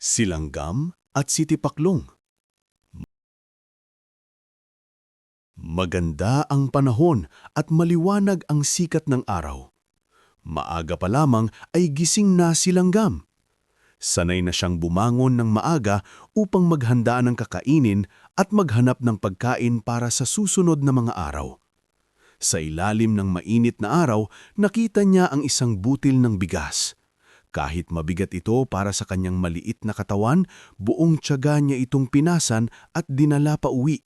Silanggam at Sitipaklong. Maganda ang panahon at maliwanag ang sikat ng araw. Maaga pa lamang ay gising na si Langgam. Sanay na siyang bumangon ng maaga upang maghanda ng kakainin at maghanap ng pagkain para sa susunod na mga araw. Sa ilalim ng mainit na araw, nakita niya ang isang butil ng bigas. Kahit mabigat ito para sa kanyang maliit na katawan, buong tiyaga niya itong pinasan at dinala pa uwi.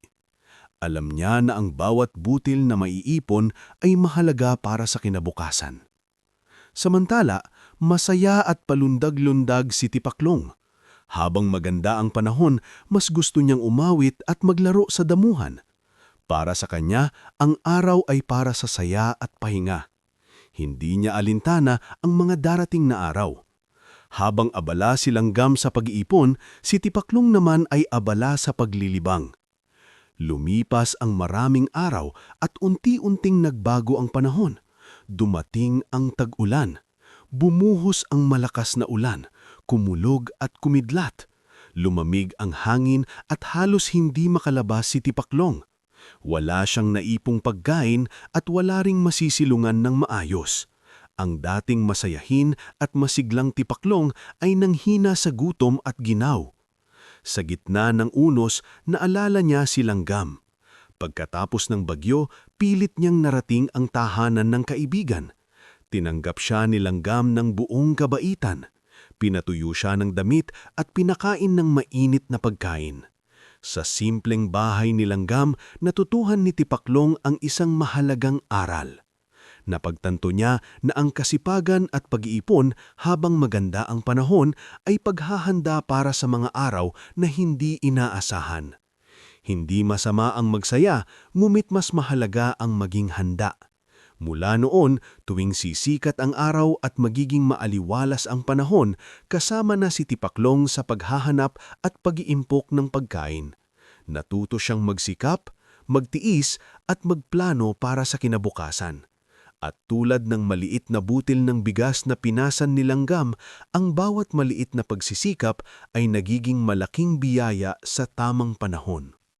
Alam niya na ang bawat butil na maiipon ay mahalaga para sa kinabukasan. Samantala, masaya at palundag-lundag si Tipaklong. Habang maganda ang panahon, mas gusto niyang umawit at maglaro sa damuhan. Para sa kanya, ang araw ay para sa saya at pahinga. Hindi niya alintana ang mga darating na araw. Habang abala si Langgam sa pag-iipon, si Tipaklong naman ay abala sa paglilibang. Lumipas ang maraming araw at unti-unting nagbago ang panahon. Dumating ang tag-ulan. Bumuhos ang malakas na ulan, kumulog at kumidlat. Lumamig ang hangin at halos hindi makalabas si Tipaklong. Wala siyang naipong pagkain at wala ring masisilungan ng maayos. Ang dating masayahin at masiglang Tipaklong ay nanghina sa gutom at ginaw. Sa gitna ng unos, naalala niya si Langgam. Pagkatapos ng bagyo, pilit niyang narating ang tahanan ng kaibigan. Tinanggap siya ni Langgam ng buong kabaitan. Pinatuyo siya ng damit at pinakain ng mainit na pagkain. Sa simpleng bahay ni Langgam, natutuhan ni Tipaklong ang isang mahalagang aral. Napagtanto niya na ang kasipagan at pag-iipon habang maganda ang panahon ay paghahanda para sa mga araw na hindi inaasahan. Hindi masama ang magsaya, ngunit mas mahalaga ang maging handa. Mula noon, tuwing sisikat ang araw at magiging maaliwalas ang panahon, kasama na si Tipaklong sa paghahanap at pag-iimpok ng pagkain. Natuto siyang magsikap, magtiis at magplano para sa kinabukasan. At tulad ng maliit na butil ng bigas na pinasan ni Langgam, ang bawat maliit na pagsisikap ay nagiging malaking biyaya sa tamang panahon.